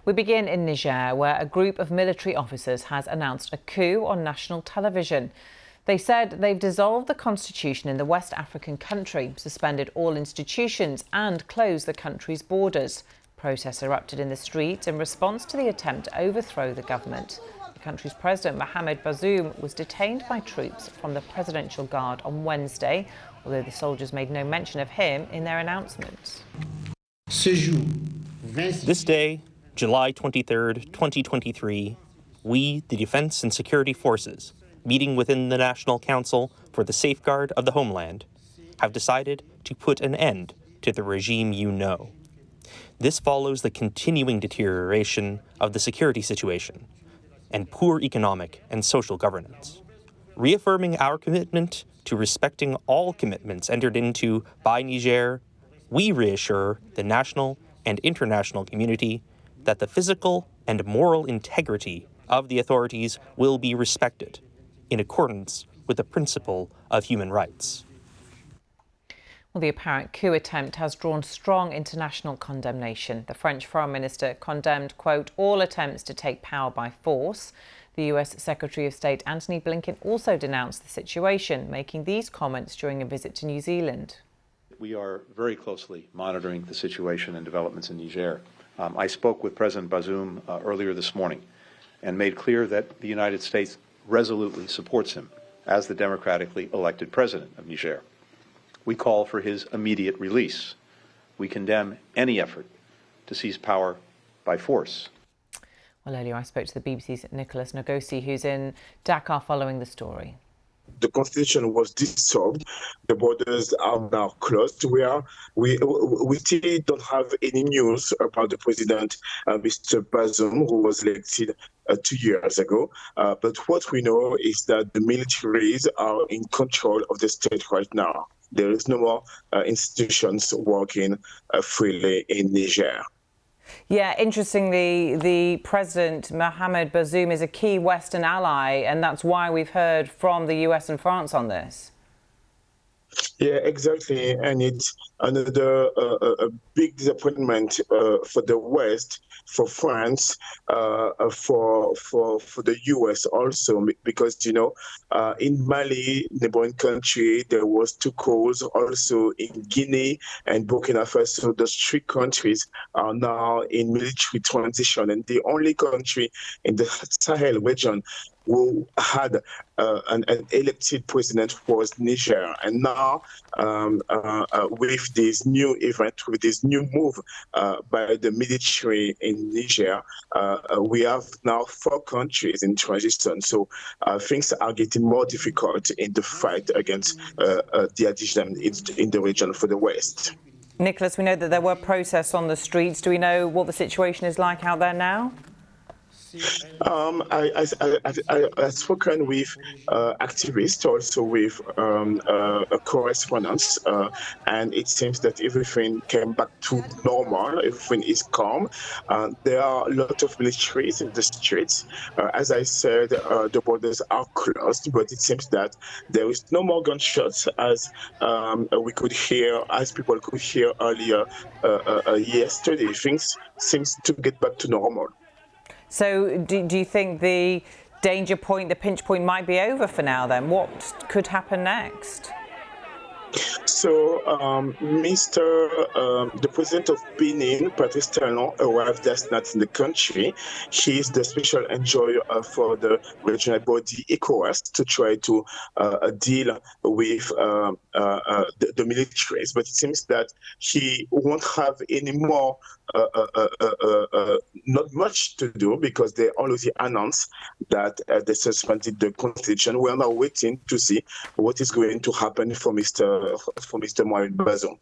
We begin in Niger, where a group of military officers has announced a coup on national television. They said they've dissolved the constitution in the West African country, suspended all institutions and closed the country's borders. Protests erupted in the streets in response to the attempt to overthrow the government. The country's President Mohamed Bazoum was detained by troops from the Presidential Guard on Wednesday, although the soldiers made no mention of him in their announcements. This day, July 23rd, 2023, we, the Defense and Security Forces, meeting within the National Council for the Safeguard of the Homeland, have decided to put an end to the regime you know. This follows the continuing deterioration of the security situation and poor economic and social governance. Reaffirming our commitment to respecting all commitments entered into by Niger, we reassure the national and international community that the physical and moral integrity of the authorities will be respected in accordance with the principle of human rights. Well, the apparent coup attempt has drawn strong international condemnation. The French Foreign Minister condemned, quote, all attempts to take power by force. The US Secretary of State Antony Blinken also denounced the situation, making these comments during a visit to New Zealand. We are very closely monitoring the situation and developments in Niger. I spoke with President Bazoum earlier this morning and made clear that the United States resolutely supports him as the democratically elected president of Niger. We call for his immediate release. We condemn any effort to seize power by force. Well, earlier I spoke to the BBC's Nicholas Ngozi, who's in Dakar following the story. The constitution was dissolved. The borders are now closed. We still don't have any news about the president, Mr. Bazoum, who was elected 2 years ago. But what we know is that the militaries are in control of the state right now. There is no more institutions working freely in Niger. Yeah, interestingly, the President Mohamed Bazoum is a key Western ally, and that's why we've heard from the US and France on this. Yeah, exactly. And it's another a big disappointment for the West, for France, for the US also, because, you know, in Mali, neighboring country, there was 2 coups. Also in Guinea and Burkina Faso, those 3 countries are now in military transition. And the only country in the Sahel region who had an elected president was Niger. And now, with this new event, with this new move by the military in Niger, we have now 4 countries in transition. So things are getting more difficult in the fight against the addition in the region for the West. Nicholas, we know that there were protests on the streets. Do we know what the situation is like out there now? I've spoken with activists, also with correspondents, and it seems that everything came back to normal. Everything is calm. There are a lot of militaries in the streets. As I said, the borders are closed, but it seems that there is no more gunshots as we could hear, as people could hear earlier yesterday. Things seems to get back to normal. So do you think the danger point, the pinch point might be over for now then? What could happen next? So, the president of Benin, Patrice Talon, arrived last night in the country. He is the special envoy for the regional body ECOWAS to try to deal with the militaries. But it seems that he won't have any more, not much to do, because they already announced that they suspended the constitution. We are now waiting to see what is going to happen for Mr. Mohamed Bazoum.